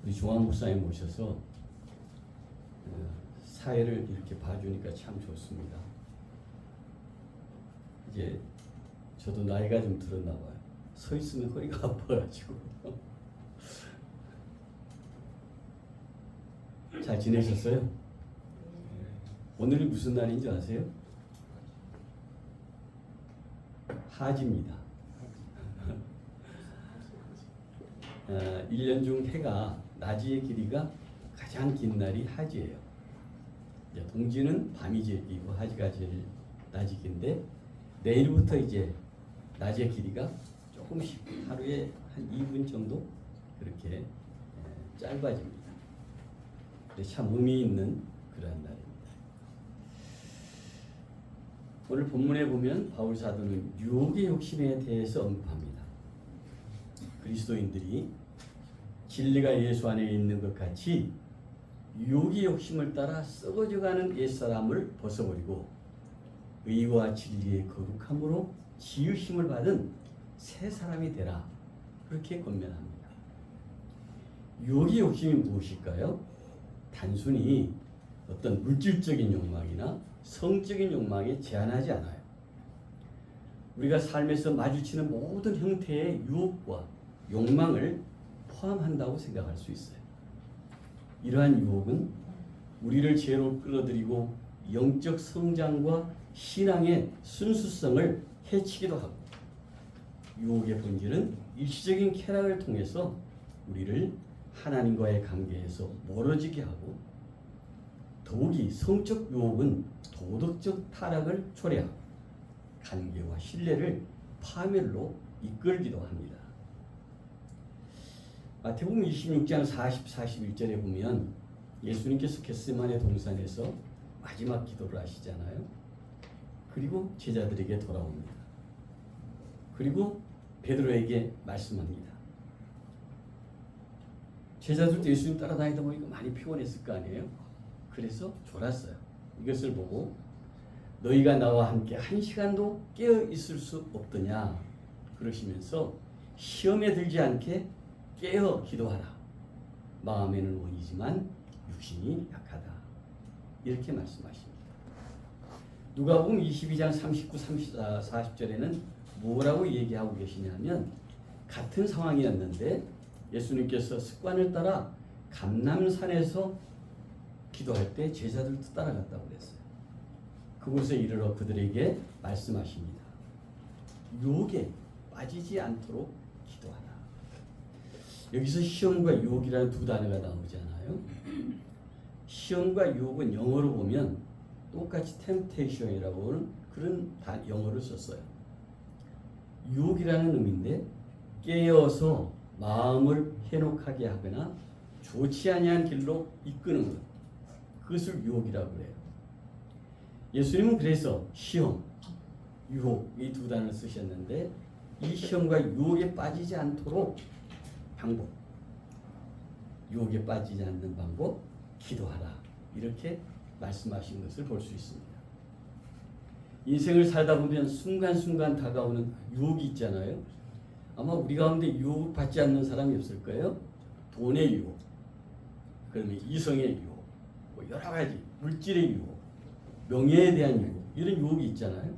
우리 종합 목사님 모셔서 사회를 이렇게 봐주니까 참 좋습니다. 이제 저도 나이가 좀 들었나 봐요. 서 있으면 허리가 아파가지고. 잘 지내셨어요? 오늘이 무슨 날인지 아세요? 하지입니다. 1년 중 해가 낮의 길이가 가장 긴 날이 하지예요. 이제 동지는 밤이 제일 길고 하지가 제일 낮이 긴데 내일부터 이제 낮의 길이가 조금씩 하루에 한 2분 정도 그렇게 짧아집니다. 참 의미 있는 그러한 날입니다. 오늘 본문에 보면 바울 사도는 유혹의 욕심에 대해서 언급합니다. 그리스도인들이 진리가 예수 안에 있는 것 같이 유혹의 욕심을 따라 썩어져가는 옛사람을 벗어버리고 의와 진리의 거룩함으로 지으심을 받은 새 사람이 되라. 그렇게 권면합니다. 유혹의 욕심이 무엇일까요? 단순히 어떤 물질적인 욕망이나 성적인 욕망에 제한하지 않아요. 우리가 삶에서 마주치는 모든 형태의 유혹과 욕망을 포함한다고 생각할 수 있어요. 이러한 유혹은 우리를 죄로 끌어들이고 영적 성장과 신앙의 순수성을 해치기도 하고, 유혹의 본질은 일시적인 쾌락을 통해서 우리를 하나님과의 관계에서 멀어지게 하고, 더욱이 성적 유혹은 도덕적 타락을 초래하고 관계와 신뢰를 파멸로 이끌기도 합니다. 마태복음 26장 40, 41절에 보면 예수님께서 겟세마네 동산에서 마지막 기도를 하시잖아요. 그리고 제자들에게 돌아옵니다. 그리고 베드로에게 말씀합니다. 제자들도 예수님 따라다니다 보니까 많이 피곤했을 거 아니에요. 그래서 졸았어요. 이것을 보고 너희가 나와 함께 한 시간도 깨어 있을 수 없더냐 그러시면서 시험에 들지 않게 깨어 기도하라. 마음에는 원이지만 육신이 약하다. 이렇게 말씀하십니다. 누가복음 22장 39, 40절에는 뭐라고 얘기하고 계시냐면 같은 상황이었는데 예수님께서 습관을 따라 감람산에서 기도할 때 제자들도 따라갔다고 그랬어요. 그곳에 이르러 그들에게 말씀하십니다. 유혹에 빠지지 않도록 기도하라. 여기서 시험과 유혹이라는 두 단어가 나오잖아요. 시험과 유혹은 영어로 보면 똑같이 temptation이라고 하는 그런 영어를 썼어요. 유혹이라는 의미인데 깨어서 마음을 해독하게 하거나 좋지 아니한 길로 이끄는 것, 그것을 유혹이라고 해요. 예수님은 그래서 시험, 유혹 이 두 단어를 쓰셨는데 이 시험과 유혹에 빠지지 않도록 방법, 유혹에 빠지지 않는 방법, 기도하라. 이렇게 말씀하신 것을 볼 수 있습니다. 인생을 살다 보면 순간순간 다가오는 유혹이 있잖아요. 아마 우리 가운데 유혹을 받지 않는 사람이 없을 거예요. 돈의 유혹, 그러면 이성의 유혹, 뭐 여러 가지 물질의 유혹, 명예에 대한 유혹, 이런 유혹이 있잖아요.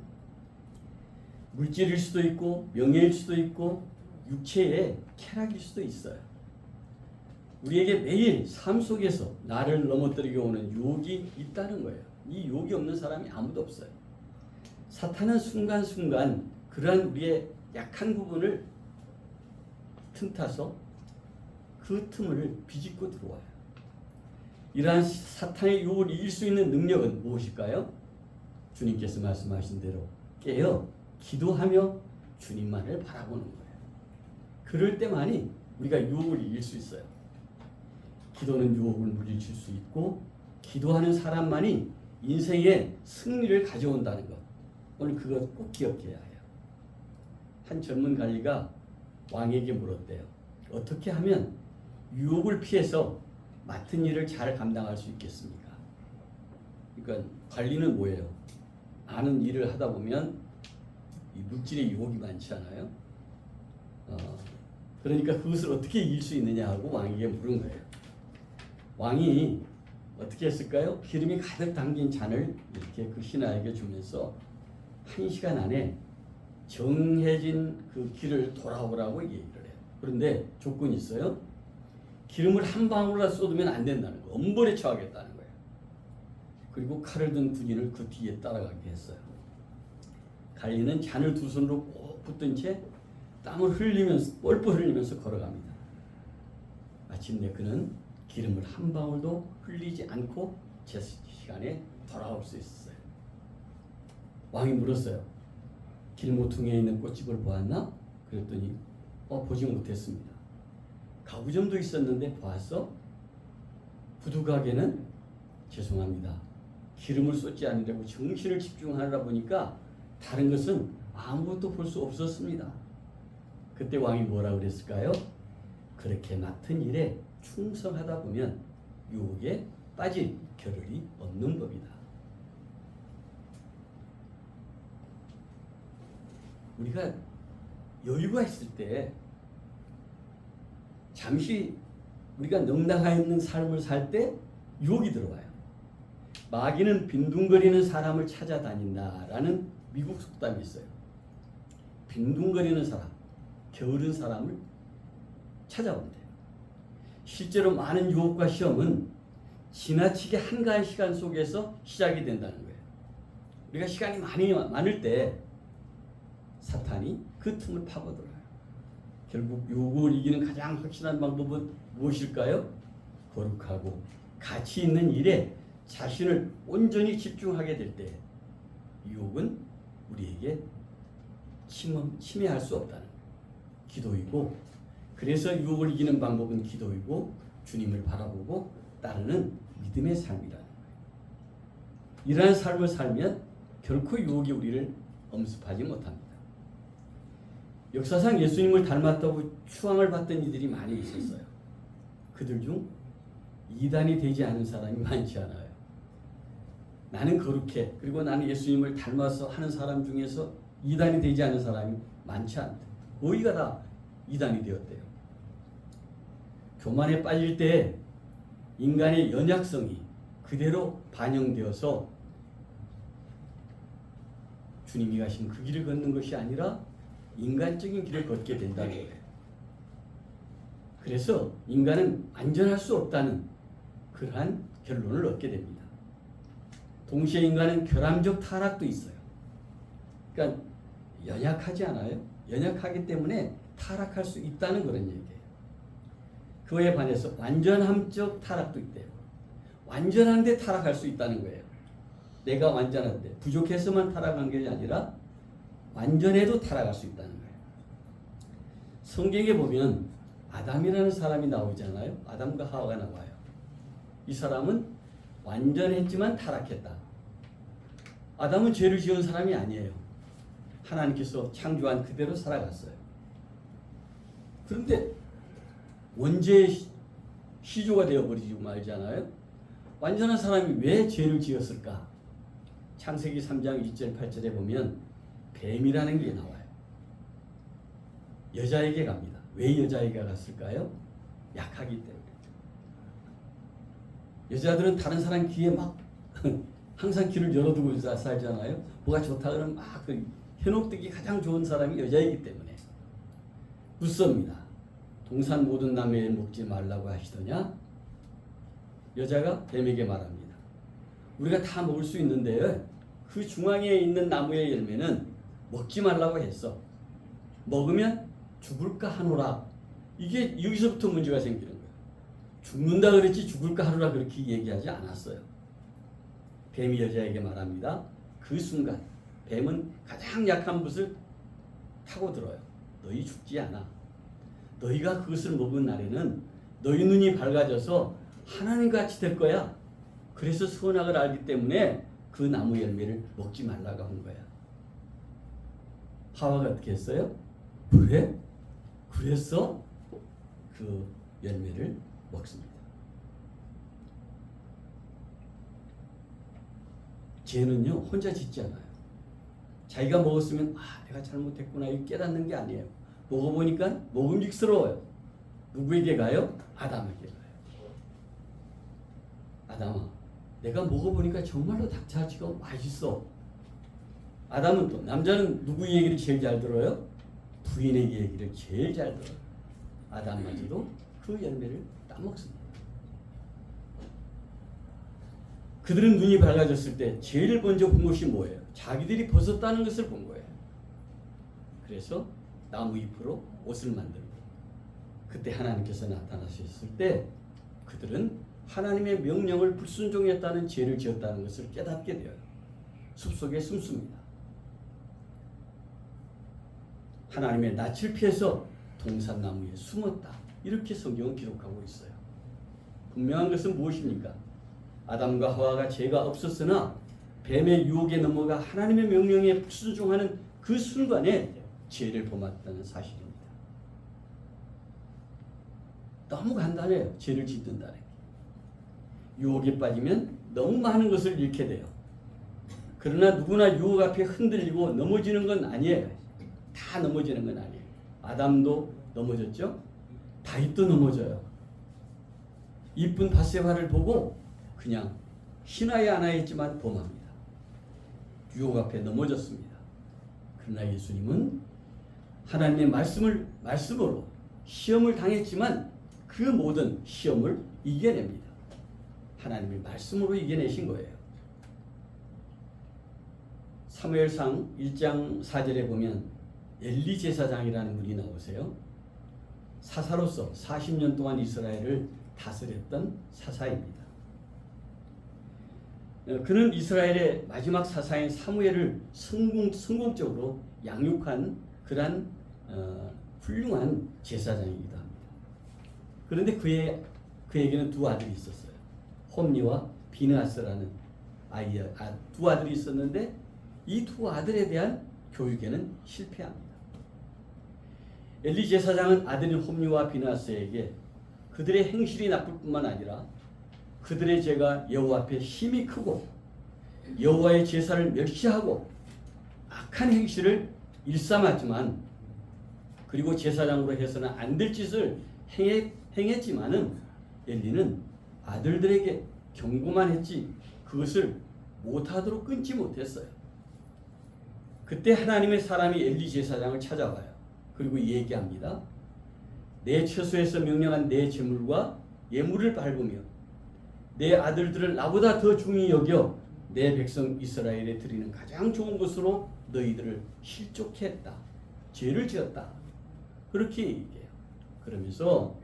물질일 수도 있고 명예일 수도 있고 육체의 쾌락일 수도 있어요. 우리에게 매일 삶 속에서 나를 넘어뜨리게 오는 유혹이 있다는 거예요. 이 유혹이 없는 사람이 아무도 없어요. 사탄은 순간순간 그러한 우리의 약한 부분을 틈타서 그 틈을 비집고 들어와요. 이러한 사탄의 유혹을 이길 수 있는 능력은 무엇일까요? 주님께서 말씀하신 대로 깨어 기도하며 주님만을 바라보는 거예요. 그럴 때만이 우리가 유혹을 이길 수 있어요. 기도는 유혹을 물리칠 수 있고 기도하는 사람만이 인생의 승리를 가져온다는 것. 오늘 그것 꼭 기억해야 해요. 한 젊은 관리가 왕에게 물었대요. 어떻게 하면 유혹을 피해서 맡은 일을 잘 감당할 수 있겠습니까? 그러니까 관리는 뭐예요? 많은 일을 하다 보면 이 물질의 유혹이 많잖아요. 그러니까 그것을 어떻게 이길 수 있느냐 하고 왕에게 물은 거예요. 왕이 어떻게 했을까요? 기름이 가득 담긴 잔을 이렇게 그 신하에게 주면서 1시간 안에 정해진 그 길을 돌아오라고 얘기를 해요. 그런데 조건이 있어요. 기름을 한 방울이라도 쏟으면 안 된다는 거예요. 엄벌에 처하겠다는 거예요. 그리고 칼을 든 군인을 그 뒤에 따라가게 했어요. 갈리는 잔을 두 손으로 꼭 붙든 채 땀을 흘리면서 뻘뻘 흘리면서 걸어갑니다. 마침내 그는 기름을 한 방울도 흘리지 않고 제 시간에 돌아올 수 있었어요. 왕이 물었어요. 길모퉁이에 있는 꽃집을 보았나? 그랬더니 보지 못했습니다. 가구점도 있었는데 보았어? 부두가게는 죄송합니다. 기름을 쏟지 않으려고 정신을 집중하느라 보니까 다른 것은 아무것도 볼 수 없었습니다. 그때 왕이 뭐라 그랬을까요? 그렇게 맡은 일에 충성하다 보면 유혹에 빠질 겨를이 없는 법이다. 우리가 여유가 있을 때 잠시 우리가 넉넉하 있는 삶을 살 때 유혹이 들어와요. 마귀는 빈둥거리는 사람을 찾아다닌다라는 미국 속담이 있어요. 빈둥거리는 사람, 게으른 사람을 찾아온대요. 실제로 많은 유혹과 시험은 지나치게 한가한 시간 속에서 시작이 된다는 거예요. 우리가 시간이 많을 때 사탄이 그 틈을 파고들어요. 결국 유혹을 이기는 가장 확실한 방법은 무엇일까요? 거룩하고 가치 있는 일에 자신을 온전히 집중하게 될 때 유혹은 우리에게 침해할 수 없다는 거예요. 기도이고, 그래서 유혹을 이기는 방법은 기도이고 주님을 바라보고 따르는 믿음의 삶이라는 거예요. 이러한 삶을 살면 결코 유혹이 우리를 엄습하지 못합니다. 역사상 예수님을 닮았다고 추앙을 받던 이들이 많이 있었어요. 그들 중 이단이 되지 않은 사람이 많지 않아요. 나는 거룩해, 그리고 나는 예수님을 닮아서 하는 사람 중에서 이단이 되지 않은 사람이 많지 않대. 거의가 다 이단이 되었대요. 교만에 빠질 때 인간의 연약성이 그대로 반영되어서 주님이 가신 그 길을 걷는 것이 아니라 인간적인 길을 걷게 된다는 거예요. 그래서 인간은 안전할 수 없다는 그러한 결론을 얻게 됩니다. 동시에 인간은 결함적 타락도 있어요. 그러니까 연약하지 않아요? 연약하기 때문에 타락할 수 있다는 그런 얘기예요. 그에 반해서 완전함적 타락도 있대요. 완전한데 타락할 수 있다는 거예요. 내가 완전한데 부족해서만 타락한 게 아니라 완전해도 타락할 수 있다는 거예요. 성경에 보면 아담이라는 사람이 나오잖아요. 아담과 하와가 나와요. 이 사람은 완전했지만 타락했다. 아담은 죄를 지은 사람이 아니에요. 하나님께서 창조한 그대로 살아갔어요. 그런데 원죄의 시조가 되어버리지 말잖아요. 완전한 사람이 왜 죄를 지었을까? 창세기 3장 2절 8절에 보면 뱀이라는 게 나와요. 여자에게 갑니다. 왜 여자에게 갔을까요? 약하기 때문에. 여자들은 다른 사람 귀에 막 항상 귀를 열어두고 살잖아요. 뭐가 좋다 그러면 막 현혹되기 가장 좋은 사람이 여자이기 때문에. 묻습니다. 동산 모든 나무에 먹지 말라고 하시더냐? 여자가 뱀에게 말합니다. 우리가 다 먹을 수 있는데 그 중앙에 있는 나무의 열매는 먹지 말라고 했어. 먹으면 죽을까 하노라. 이게 여기서부터 문제가 생기는 거예요. 죽는다 그랬지 죽을까 하노라 그렇게 얘기하지 않았어요. 뱀이 여자에게 말합니다. 그 순간 뱀은 가장 약한 것을 타고 들어요. 너희 죽지 않아. 너희가 그것을 먹은 날에는 너희 눈이 밝아져서 하나님같이 될 거야. 그래서 선악을 알기 때문에 그 나무 열매를 먹지 말라고 한 거야. 하와가 어떻게 했어요? 그래? 그래서 그 열매를 먹습니다. 죄는요 혼자 짓지 않아요. 자기가 먹었으면 내가 잘못했구나 이 깨닫는 게 아니에요. 먹어보니까 먹음직스러워요. 누구에게 가요? 아담에게 가요. 아담아, 내가 먹어보니까 정말로 닭자치가 맛있어. 아담은 또, 남자는 누구 얘기를 제일 잘 들어요? 부인의 얘기를 제일 잘 들어요. 아담마저도 그 열매를 따먹습니다. 그들은 눈이 밝아졌을 때 제일 먼저 본 것이 뭐예요? 자기들이 벗었다는 것을 본 거예요. 그래서 나무 잎으로 옷을 만들고, 그때 하나님께서 나타나셨을 때 그들은 하나님의 명령을 불순종했다는 죄를 지었다는 것을 깨닫게 되어요. 숲속에 숨습니다. 하나님의 낯을 피해서 동산나무에 숨었다. 이렇게 성경은 기록하고 있어요. 분명한 것은 무엇입니까? 아담과 하와가 죄가 없었으나 뱀의 유혹에 넘어가 하나님의 명령에 불순종하는 그 순간에 죄를 범했다는 사실입니다. 너무 간단해요. 죄를 짓는다는 게. 유혹에 빠지면 너무 많은 것을 잃게 돼요. 그러나 누구나 유혹 앞에 흔들리고 넘어지는 건 아니에요. 다 넘어지는 건 아니에요. 아담도 넘어졌죠. 다윗도 넘어져요. 이쁜 밧세바를 보고 그냥 신하에 안하였지만 범합니다. 유혹 앞에 넘어졌습니다. 그러나 예수님은 하나님의 말씀으로 시험을 당했지만 그 모든 시험을 이겨냅니다. 하나님의 말씀으로 이겨내신 거예요. 사무엘상 1장 4절에 보면 엘리 제사장이라는 분이 나오세요. 사사로서 40년 동안 이스라엘을 다스렸던 사사입니다. 그는 이스라엘의 마지막 사사인 사무엘을 성공적으로 양육한 그러한 훌륭한 제사장이기도 합니다. 그런데 그에게는 두 아들이 있었어요. 홈니와 비느하스라는 두 아들이 있었는데 이 두 아들에 대한 교육에는 실패합니다. 엘리 제사장은 아들인 홈니와 비느하스에게 그들의 행실이 나쁠 뿐만 아니라 그들의 죄가 여호와 앞에 힘이 크고 여호와의 제사를 멸시하고 악한 행실을 일삼았지만, 그리고 제사장으로 해서는 안 될 짓을 행했지만은 엘리는 아들들에게 경고만 했지 그것을 못하도록 끊지 못했어요. 그때 하나님의 사람이 엘리 제사장을 찾아와요. 그리고 얘기합니다. 내 처소에서 명령한 내 제물과 예물을 밟으며 내 아들들을 나보다 더 중히 여겨 내 백성 이스라엘에 드리는 가장 좋은 것으로 너희들을 실족했다. 죄를 지었다. 그렇게 얘기해요. 그러면서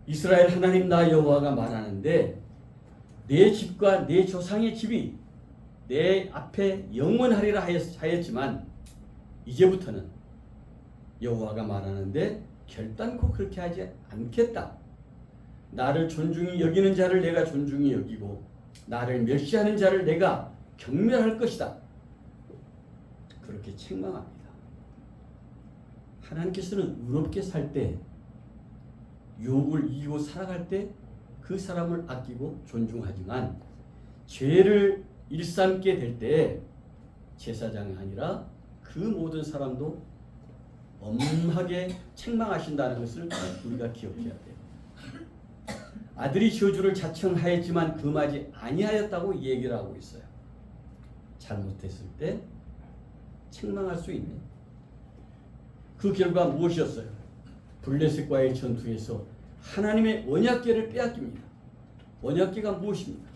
이스라엘 하나님 나 여호와가 말하는데 내 집과 내 조상의 집이 내 앞에 영원하리라 하였지만 이제부터는 여호와가 말하는데 결단코 그렇게 하지 않겠다. 나를 존중히 여기는 자를 내가 존중히 여기고 나를 멸시하는 자를 내가 경멸할 것이다. 그렇게 책망합니다. 하나님께서는 의롭게 살 때, 유혹을 이기고 살아갈 때 그 사람을 아끼고 존중하지만 죄를 일삼게 될 때 제사장이 아니라 그 모든 사람도 엄하게 책망하신다는 것을 우리가 기억해야 돼요. 아들이 저주를 자청하였지만 금하지 아니하였다고 얘기를 하고 있어요. 잘못했을 때 책망할 수 있는 그 결과 무엇이었어요? 블레셋과의 전투에서 하나님의 언약궤를 빼앗깁니다. 언약궤가 무엇입니까?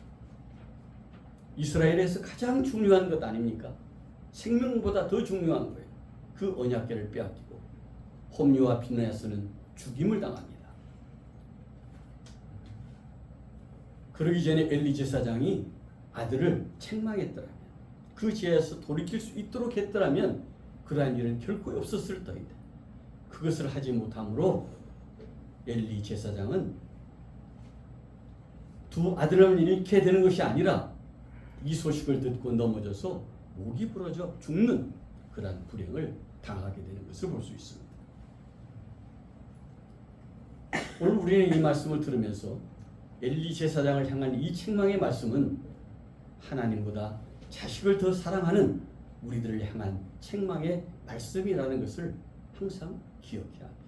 이스라엘에서 가장 중요한 것 아닙니까? 생명보다 더 중요한 거예요. 그 언약궤를 빼앗기고 홈리와 비느하스는 죽임을 당합니다. 그러기 전에 엘리 제사장이 아들을 책망했더라면, 그 죄에서 돌이킬 수 있도록 했더라면 그러한 일은 결코 없었을 터인데 그것을 하지 못함으로 엘리 제사장은 두 아들을 잃게 되는 것이 아니라 이 소식을 듣고 넘어져서 목이 부러져 죽는 그러한 불행을 당하게 되는 것을 볼 수 있습니다. 오늘 우리는 이 말씀을 들으면서 엘리 제사장을 향한 이 책망의 말씀은 하나님보다 자식을 더 사랑하는 우리들을 향한 책망의 말씀이라는 것을 항상 기억해야 합니다.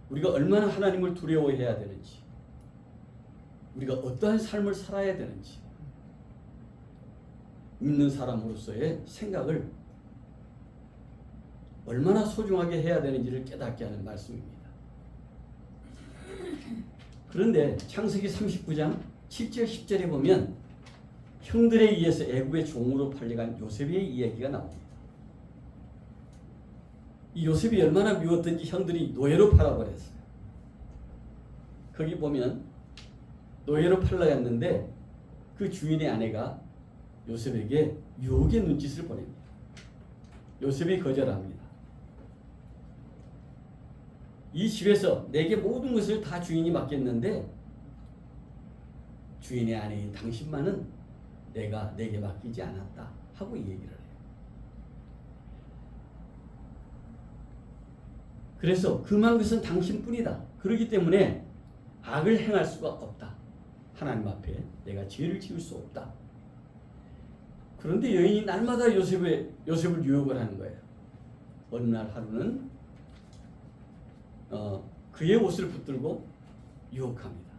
우리가 얼마나 하나님을 두려워해야 되는지, 우리가 어떠한 삶을 살아야 되는지 믿는 사람으로서의 생각을 얼마나 소중하게 해야 되는지를 깨닫게 하는 말씀입니다. 그런데 창세기 39장 7절 10절에 보면 형들에 의해서 애굽의 종으로 팔려간 요셉의 이야기가 나옵니다. 이 요셉이 얼마나 미웠던지 형들이 노예로 팔아버렸어요. 거기 보면 노예로 팔려갔는데 그 주인의 아내가 요셉에게 유혹의 눈짓을 보냅니다. 요셉이 거절합니다. 이 집에서 내게 모든 것을 다 주인이 맡겼는데 주인의 아내인 당신만은 내게 맡기지 않았다 하고 이 얘기를 해요. 그래서 금한 것은 당신뿐이다. 그렇기 때문에 악을 행할 수가 없다. 하나님 앞에 내가 죄를 지을 수 없다. 그런데 여인이 날마다 요셉을 유혹을 하는 거예요. 어느 날 하루는 그의 옷을 붙들고 유혹합니다.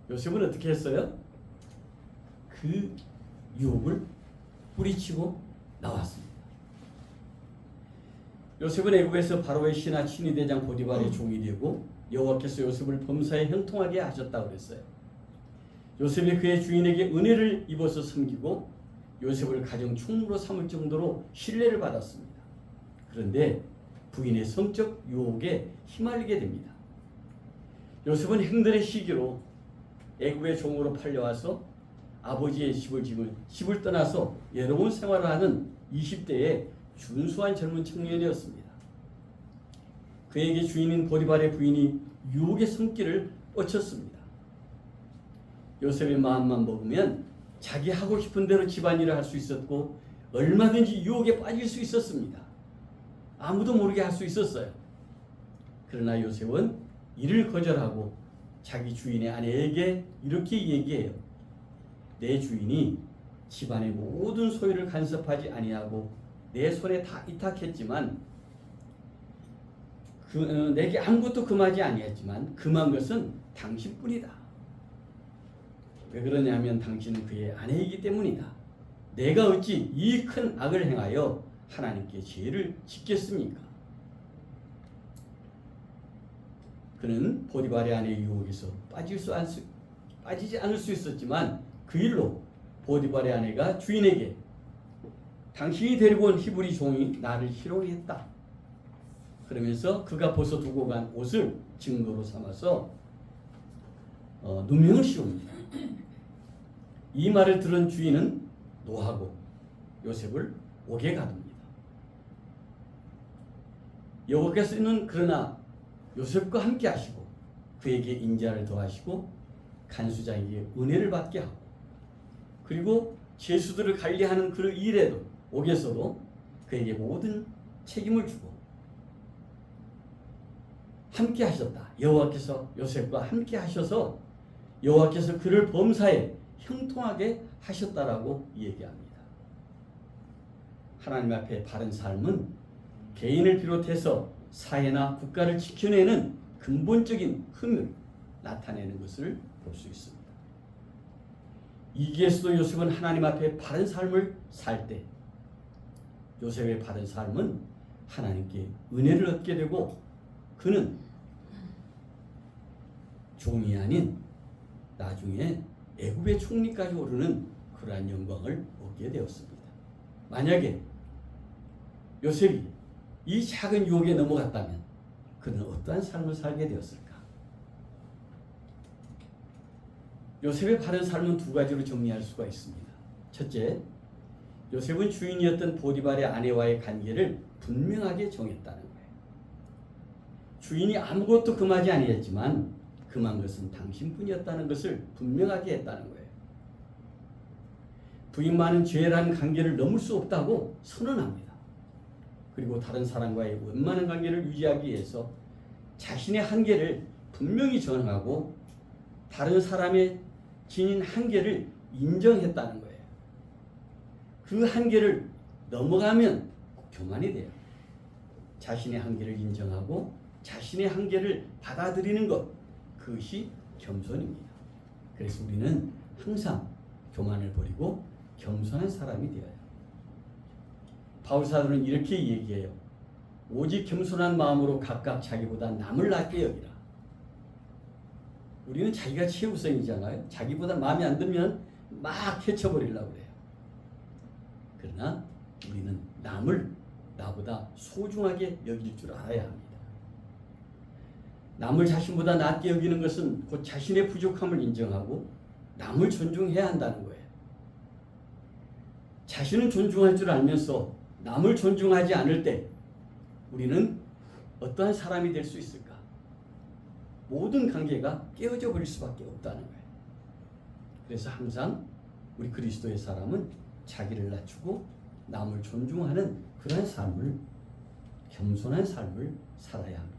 요셉은 어떻게 했어요? 그 유혹을 뿌리치고 나왔습니다. 요셉은 애굽에서 바로의 신하 친위대장 보디발의 종이 되고 여호와께서 요셉을 범사에 형통하게 하셨다고 그랬어요. 요셉이 그의 주인에게 은혜를 입어서 섬기고 요셉을 가정 충무로 삼을 정도로 신뢰를 받았습니다. 그런데 부인의 성적 유혹에 휘말리게 됩니다. 요셉은 형들의 시기로 애굽의 종으로 팔려와서 아버지의 집을 떠나서 외로운 생활을 하는 20대의 준수한 젊은 청년이었습니다. 그에게 주인인 보디발의 부인이 유혹의 손길을 뻗쳤습니다. 요셉의 마음만 먹으면 자기 하고 싶은 대로 집안일을 할 수 있었고 얼마든지 유혹에 빠질 수 있었습니다. 아무도 모르게 할 수 있었어요. 그러나 요셉은 이를 거절하고 자기 주인의 아내에게 이렇게 얘기해요. 내 주인이 집안의 모든 소유를 간섭하지 아니하고 내 손에 다 위탁했지만 내게 아무것도 금하지 아니했지만 금한 것은 당신뿐이다. 왜 그러냐면 당신은 그의 아내이기 때문이다. 내가 어찌 이 큰 악을 행하여 하나님께 죄를 짓겠습니까? 그는 보디발의 아내의 유혹에서 빠지지 않을 수 있었지만 그 일로 보디발의 아내가 주인에게 당신이 데리고 온 히브리 종이 나를 희롱했다. 그러면서 그가 벗어 두고 간 옷을 증거로 삼아서 누명을 씌웁니다. 이 말을 들은 주인은 노하고 요셉을 옥에 가둡니다. 여호와께서는 그러나 요셉과 함께 하시고 그에게 인자를 더하시고 간수장에게 은혜를 받게 하고 그리고 죄수들을 관리하는 그 일에도 옥에서도 그에게 모든 책임을 주고 함께 하셨다. 여호와께서 요셉과 함께 하셔서 여호와께서 그를 범사에 형통하게 하셨다라고 얘기합니다. 하나님 앞에 바른 삶은 개인을 비롯해서 사회나 국가를 지켜내는 근본적인 힘을 나타내는 것을 볼 수 있습니다. 이기에서도 요셉은 하나님 앞에 바른 삶을 살 때 요셉의 바른 삶은 하나님께 은혜를 얻게 되고 그는 종이 아닌 나중에 애굽의 총리까지 오르는 그러한 영광을 얻게 되었습니다. 만약에 요셉이 이 작은 유혹에 넘어갔다면 그는 어떠한 삶을 살게 되었을까? 요셉의 바른 삶은 두 가지로 정리할 수가 있습니다. 첫째, 요셉은 주인이었던 보디발의 아내와의 관계를 분명하게 정했다는 거예요. 주인이 아무것도 금하지 아니했지만 금한 것은 당신뿐이었다는 것을 분명하게 했다는 거예요. 부인과는 죄라는 관계를 넘을 수 없다고 선언합니다. 그리고 다른 사람과의 원만한 관계를 유지하기 위해서 자신의 한계를 분명히 정하고 다른 사람의 지닌 한계를 인정했다는 거예요. 그 한계를 넘어가면 교만이 돼요. 자신의 한계를 인정하고 자신의 한계를 받아들이는 것, 그것이 겸손입니다. 그래서 우리는 항상 교만을 버리고 겸손한 사람이 되어야 합니다. 바울 사도는 이렇게 얘기해요. 오직 겸손한 마음으로 각각 자기보다 남을 낮게 여기라. 우리는 자기가 최우선이잖아요. 자기보다 마음에 안 들면 막 해쳐버리려고 그래요. 그러나 우리는 남을 나보다 소중하게 여길 줄 알아야 합니다. 남을 자신보다 낮게 여기는 것은 곧 자신의 부족함을 인정하고 남을 존중해야 한다는 거예요. 자신은 존중할 줄 알면서 남을 존중하지 않을 때 우리는 어떠한 사람이 될 수 있을까? 모든 관계가 깨어져 버릴 수밖에 없다는 거예요. 그래서 항상 우리 그리스도의 사람은 자기를 낮추고 남을 존중하는 그런 삶을, 겸손한 삶을 살아야 합니다.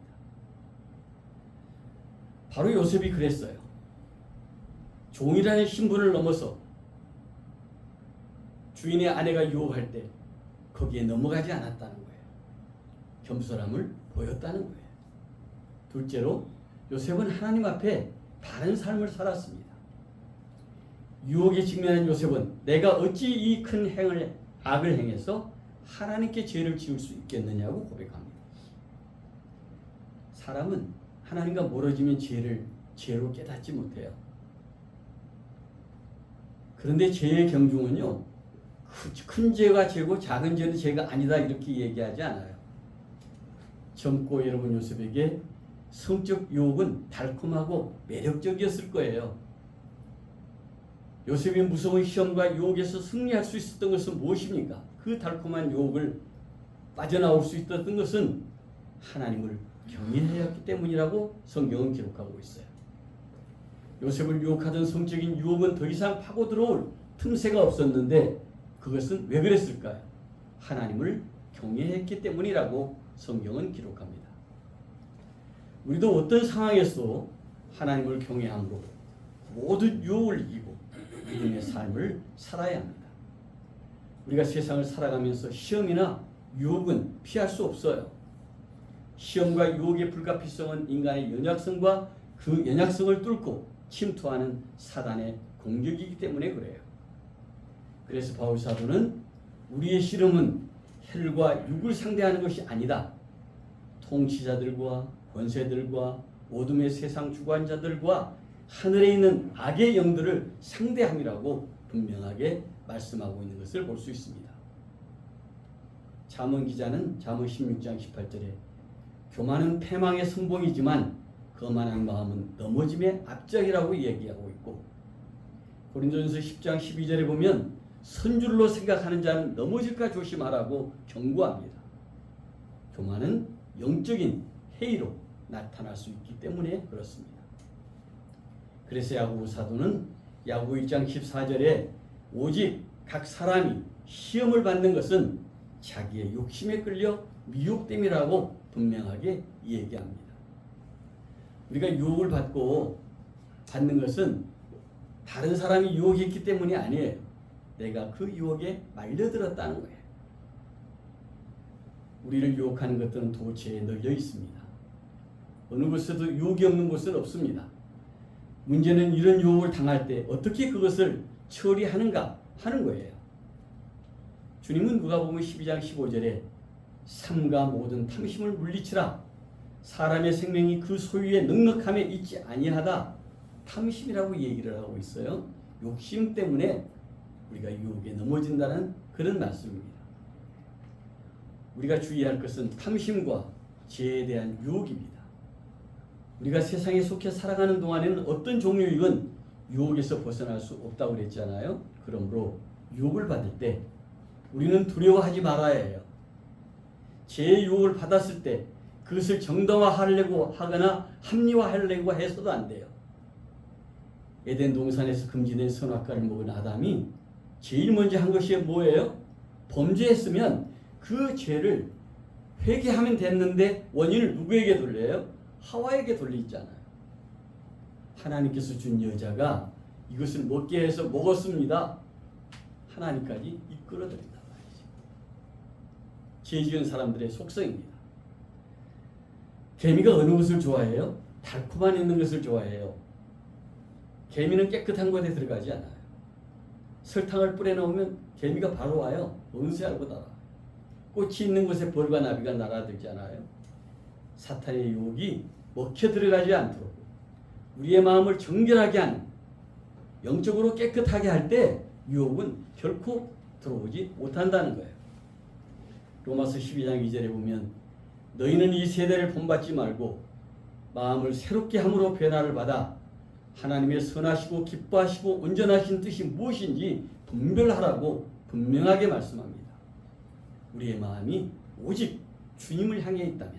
바로 요셉이 그랬어요. 종이라는 신분을 넘어서 주인의 아내가 유혹할 때 거기에 넘어가지 않았다는 거예요. 겸손함을 보였다는 거예요. 둘째로 요셉은 하나님 앞에 바른 삶을 살았습니다. 유혹에 직면한 요셉은 내가 어찌 이 큰 악을 행해서 하나님께 죄를 지을 수 있겠느냐고 고백합니다. 사람은 하나님과 멀어지면 죄로 깨닫지 못해요. 그런데 죄의 경중은요, 큰 죄가 죄고 작은 죄는 죄가 아니다 이렇게 얘기하지 않아요. 젊고 여러분 요셉에게 성적 유혹은 달콤하고 매력적이었을 거예요. 요셉이 무서운 시험과 유혹에서 승리할 수 있었던 것은 무엇입니까? 그 달콤한 유혹을 빠져나올 수 있었던 것은 하나님을 경외하였기 때문이라고 성경은 기록하고 있어요. 요셉을 유혹하던 성적인 유혹은 더 이상 파고 들어올 틈새가 없었는데 그것은 왜 그랬을까요? 하나님을 경외했기 때문이라고 성경은 기록합니다. 우리도 어떤 상황에서도 하나님을 경외함으로 모든 유혹을 이기고 믿음의 삶을 살아야 합니다. 우리가 세상을 살아가면서 시험이나 유혹은 피할 수 없어요. 시험과 유혹의 불가피성은 인간의 연약성과 그 연약성을 뚫고 침투하는 사단의 공격이기 때문에 그래요. 그래서 바울 사도는 우리의 씨름은 혈과 육을 상대하는 것이 아니다. 통치자들과 권세들과 어둠의 세상 주관자들과 하늘에 있는 악의 영들을 상대함이라고 분명하게 말씀하고 있는 것을 볼 수 있습니다. 잠언 기자는 잠언 16장 18절에 교만은 패망의 선봉이지만 거만한 마음은 넘어짐의 앞장이라고 얘기하고 있고, 고린도전서 10장 12절에 보면 선줄로 생각하는 자는 넘어질까 조심하라고 경고합니다. 교만은 영적인 해이로 나타날 수 있기 때문에 그렇습니다. 그래서 야고보 사도는 야고보 1장 14절에 오직 각 사람이 시험을 받는 것은 자기의 욕심에 끌려 미혹됨이라고 분명하게 얘기합니다. 우리가 유혹을 받는 것은 다른 사람이 유혹했기 때문이 아니에요. 내가 그 유혹에 말려들었다는 거예요. 우리를 유혹하는 것들은 도처에 널려 있습니다. 어느 곳에도 유혹이 없는 곳은 없습니다. 문제는 이런 유혹을 당할 때 어떻게 그것을 처리하는가 하는 거예요. 주님은 누가복음 12장 15절에 삼가 모든 탐심을 물리치라. 사람의 생명이 그 소유의 넉넉함에 있지 아니하다. 탐심이라고 얘기를 하고 있어요. 욕심 때문에 우리가 유혹에 넘어진다는 그런 말씀입니다. 우리가 주의할 것은 탐심과 죄에 대한 유혹입니다. 우리가 세상에 속해 살아가는 동안에는 어떤 종류이건 유혹에서 벗어날 수 없다고 그랬잖아요. 그러므로 유혹을 받을 때 우리는 두려워하지 말아야 해요. 죄의 유혹을 받았을 때 그것을 정당화하려고 하거나 합리화하려고 해서도 안 돼요. 에덴 동산에서 금지된 선악과를 먹은 아담이 제일 먼저 한 것이 뭐예요? 범죄했으면 그 죄를 회개하면 됐는데 원인을 누구에게 돌려요? 하와에게 돌리잖아요. 하나님께서 준 여자가 이것을 먹게 해서 먹었습니다. 하나님까지 이끌어들인다 말이죠. 죄 지은 사람들의 속성입니다. 개미가 어느 것을 좋아해요? 달콤한 있는 것을 좋아해요. 개미는 깨끗한 곳에 들어가지 않아요. 설탕을 뿌려 놓으면 개미가 바로 와요. 언제 알고 달아. 꽃이 있는 곳에 벌과 나비가 날아들지 않아요. 사탄의 유혹이 먹혀 들어가지 않도록 우리의 마음을 정결하게 하는, 영적으로 깨끗하게 할 때 유혹은 결코 들어오지 못한다는 거예요. 로마서 12장 2절에 보면 너희는 이 세대를 본받지 말고 마음을 새롭게 함으로 변화를 받아 하나님의 선하시고 기뻐하시고 온전하신 뜻이 무엇인지 분별하라고 분명하게 말씀합니다. 우리의 마음이 오직 주님을 향해 있다면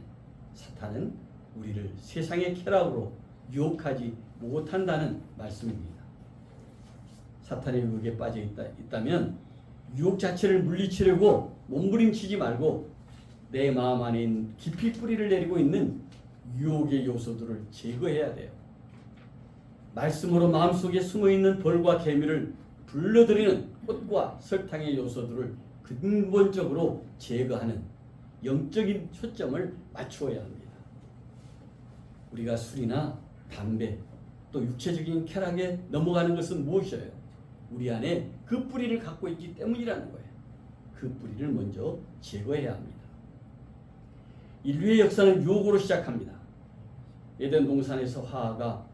사탄은 우리를 세상의 쾌락으로 유혹하지 못한다는 말씀입니다. 사탄의 유혹에 빠져 있다면 유혹 자체를 물리치려고 몸부림치지 말고 내 마음 안에 깊이 뿌리를 내리고 있는 유혹의 요소들을 제거해야 돼요. 말씀으로 마음속에 숨어있는 벌과 개미를 불러들이는 꽃과 설탕의 요소들을 근본적으로 제거하는 영적인 초점을 맞추어야 합니다. 우리가 술이나 담배 또 육체적인 쾌락에 넘어가는 것은 무엇이에요? 우리 안에 그 뿌리를 갖고 있기 때문이라는 거예요. 그 뿌리를 먼저 제거해야 합니다. 인류의 역사는 유혹으로 시작합니다. 에덴 동산에서 하와가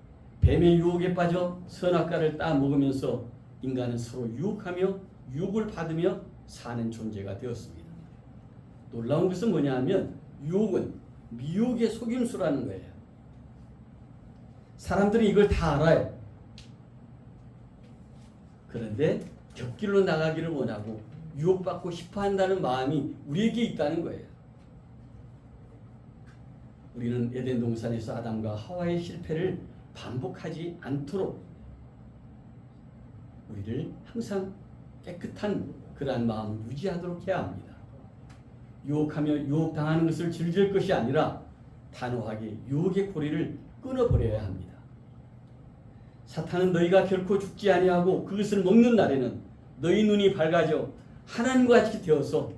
뱀의 유혹에 빠져 선악과를 따먹으면서 인간은 서로 유혹하며 유혹을 받으며 사는 존재가 되었습니다. 놀라운 것은 뭐냐 하면 유혹은 미혹의 속임수라는 거예요. 사람들이 이걸 다 알아요. 그런데 곁길로 나가기를 원하고 유혹받고 싶어한다는 마음이 우리에게 있다는 거예요. 우리는 에덴 동산에서 아담과 하와의 실패를 반복하지 않도록 우리를 항상 깨끗한 그러한 마음을 유지하도록 해야 합니다. 유혹하며 유혹당하는 것을 즐길 것이 아니라 단호하게 유혹의 고리를 끊어버려야 합니다. 사탄은 너희가 결코 죽지 아니하고 그것을 먹는 날에는 너희 눈이 밝아져 하나님과 같이 되어서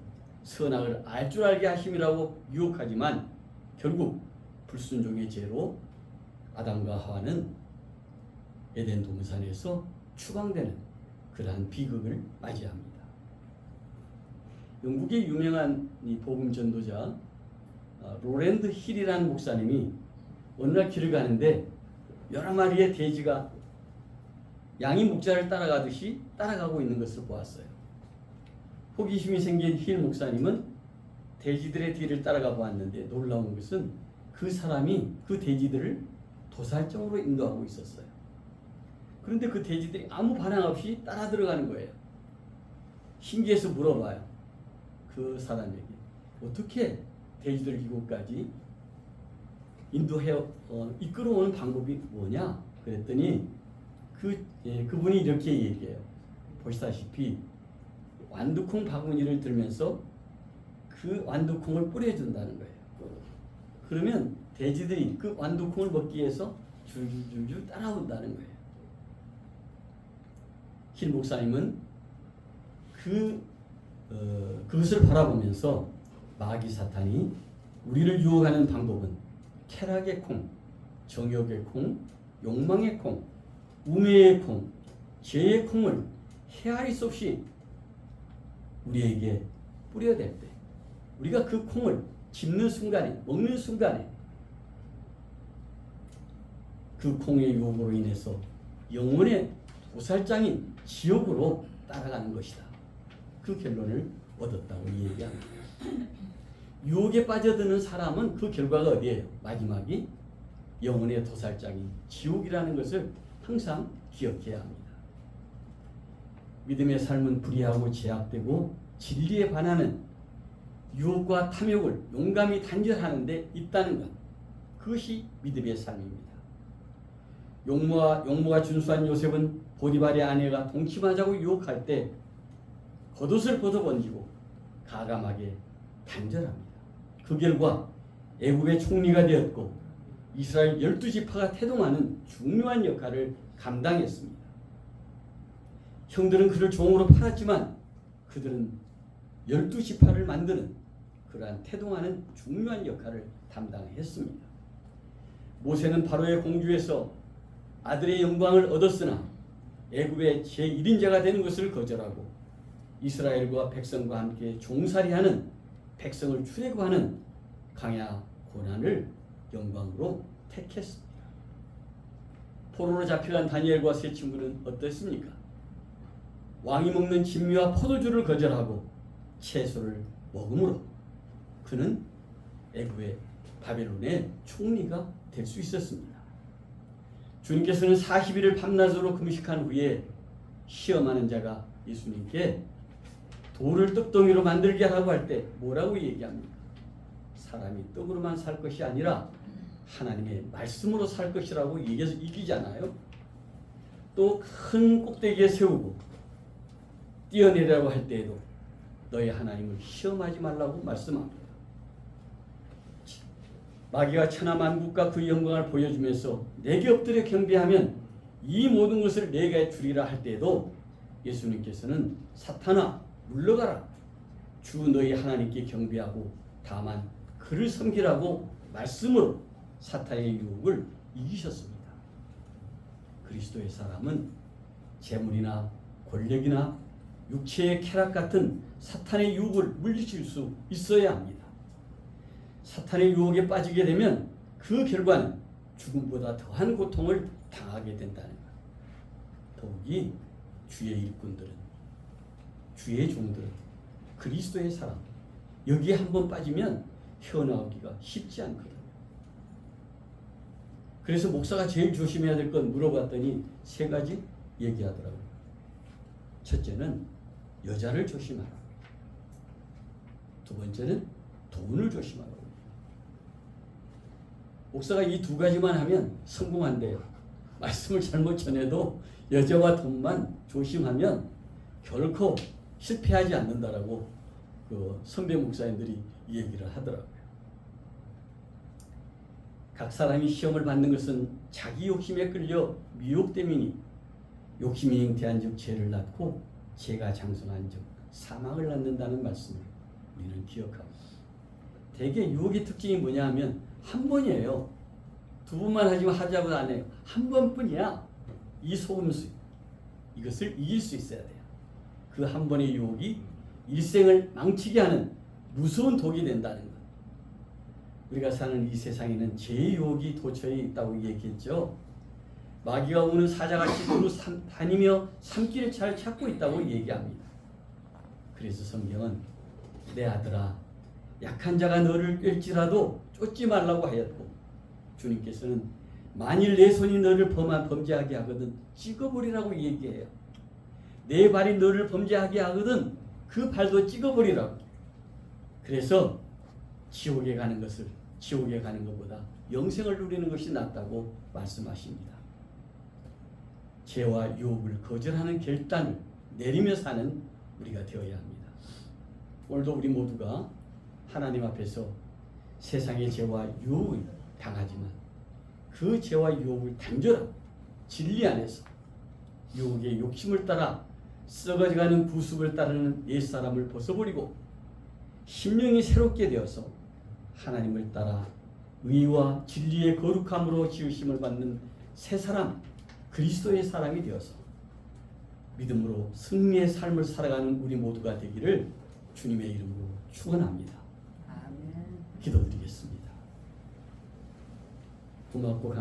선악을 알 줄 알게 하심이라고 유혹하지만 결국 불순종의 죄로 아담과 하와는 에덴 동산에서 추방되는 그러한 비극을 맞이합니다. 영국의 유명한 이 복음 전도자 로랜드 힐이라는 목사님이 어느 날 길을 가는데 여러 마리의 돼지가 양이 목자를 따라가듯이 따라가고 있는 것을 보았어요. 호기심이 생긴 힐 목사님은 돼지들의 뒤를 따라가 보았는데 놀라운 것은 그 사람이 그 돼지들을 도살장으로 인도하고 있었어요. 그런데 그 돼지들이 아무 반응 없이 따라 들어가는 거예요. 신기해서 물어봐요. 그 사람에게 어떻게 돼지들 이곳까지 이끌어오는 방법이 뭐냐? 그랬더니 그분이 이렇게 얘기해요. 보시다시피 완두콩 바구니를 들면서 그 완두콩을 뿌려준다는 거예요. 그러면 돼지들이 그 완두콩을 먹기 위해서 줄줄줄 따라온다는 거예요. 힐 목사님은 그것을 바라보면서 마귀 사탄이 우리를 유혹하는 방법은 쾌락의 콩, 정욕의 콩, 욕망의 콩, 우매의 콩, 죄의 콩을 헤아릴 수 없이 우리에게 뿌려댈 때 우리가 그 콩을 집는 순간에, 먹는 순간에 그 콩의 유혹으로 인해서 영혼의 도살장인 지옥으로 따라가는 것이다. 그 결론을 얻었다고 얘기합니다. 유혹에 빠져드는 사람은 그 결과가 어디예요? 마지막이 영혼의 도살장인 지옥이라는 것을 항상 기억해야 합니다. 믿음의 삶은 불의하고 제약되고 진리에 반하는 유혹과 탐욕을 용감히 단절하는 데 있다는 것, 그것이 믿음의 삶입니다. 용모가 준수한 요셉은 보디발의 아내가 동침하자고 유혹할 때 겉옷을 벗어번지고 가감하게 단절합니다. 그 결과 애굽의 총리가 되었고 이스라엘 12지파가 태동하는 중요한 역할을 감당했습니다. 형들은 그를 종으로 팔았지만 그들은 12지파를 만드는 그러한 태동하는 중요한 역할을 담당했습니다. 모세는 바로의 공주에서 아들의 영광을 얻었으나 애굽의 제1인자가 되는 것을 거절하고 이스라엘과 백성과 함께 종살이하는 백성을 출애굽하는 강야 고난을 영광으로 택했습니다. 포로로 잡혀간 다니엘과 세 친구는 어떻습니까? 왕이 먹는 진미와 포도주를 거절하고 채소를 먹음으로 그는 애굽의 바벨론의 총리가 될 수 있었습니다. 주님께서는 40일을 밤낮으로 금식한 후에 시험하는 자가 예수님께 돌을 떡덩이로 만들게 하라고 할 때 뭐라고 얘기합니까? 사람이 떡으로만 살 것이 아니라 하나님의 말씀으로 살 것이라고 얘기해서 이기잖아요. 또 큰 꼭대기에 세우고 뛰어내리라고 할 때에도 너희 하나님을 시험하지 말라고 말씀합니다. 마귀가 천하만국과 그 영광을 보여주면서 내게 엎드려 경배하면 이 모든 것을 내게 주리라 할 때에도 예수님께서는 사탄아 물러가라, 주 너희 하나님께 경배하고 다만 그를 섬기라고 말씀으로 사탄의 유혹을 이기셨습니다. 그리스도의 사람은 재물이나 권력이나 육체의 쾌락 같은 사탄의 유혹을 물리칠 수 있어야 합니다. 사탄의 유혹에 빠지게 되면 그 결과는 죽음보다 더한 고통을 당하게 된다는 것. 더욱이 주의 일꾼들은, 주의 종들은, 그리스도의 사람, 여기에 한번 빠지면 헤어나오기가 쉽지 않거든요. 그래서 목사가 제일 조심해야 될 건 물어봤더니 세 가지 얘기하더라고요. 첫째는 여자를 조심하라. 두 번째는 돈을 조심하라고. 목사가 이 두 가지만 하면 성공한대요. 말씀을 잘못 전해도 여자와 돈만 조심하면 결코 실패하지 않는다라고 그 선배 목사님들이 얘기를 하더라고요. 각 사람이 시험을 받는 것은 자기 욕심에 끌려 미혹됨이니 욕심이 잉태한즉 죄를 낳고 죄가 장성한즉 사망을 낳는다는 말씀을 우리는 기억합니다. 대개 유혹의 특징이 뭐냐 하면 한 번이에요. 두 번만 하자고 안 해요. 한 번뿐이야. 이 속음수, 이것을 이길 수 있어야 돼요. 그 한 번의 유혹이 일생을 망치게 하는 무서운 독이 된다는 것. 우리가 사는 이 세상에는 죄의 유혹이 도처에 있다고 얘기했죠. 마귀가 오는 사자같이 두루 다니며 산길을 잘 찾고 있다고 얘기합니다. 그래서 성경은 내 아들아 약한 자가 너를 꿰일지라도 쫓지 말라고 하였고, 주님께서는 만일 내 손이 너를 범죄하게 하거든 찍어버리라고 얘기해요. 내 발이 너를 범죄하게 하거든 그 발도 찍어버리라고. 그래서 지옥에 가는 것보다 영생을 누리는 것이 낫다고 말씀하십니다. 죄와 유혹을 거절하는 결단을 내리며 사는 우리가 되어야 합니다. 오늘도 우리 모두가 하나님 앞에서 세상의 죄와 유혹을 당하지만 그 죄와 유혹을 단절하고 진리 안에서 유혹의 욕심을 따라 썩어져가는 구습을 따르는 옛사람을 벗어버리고 심령이 새롭게 되어서 하나님을 따라 의와 진리의 거룩함으로 지으심을 받는 새 사람, 그리스도의 사람이 되어서 믿음으로 승리의 삶을 살아가는 우리 모두가 되기를 주님의 이름으로 축원합니다. 아멘. 기도드리겠습니다. 고맙고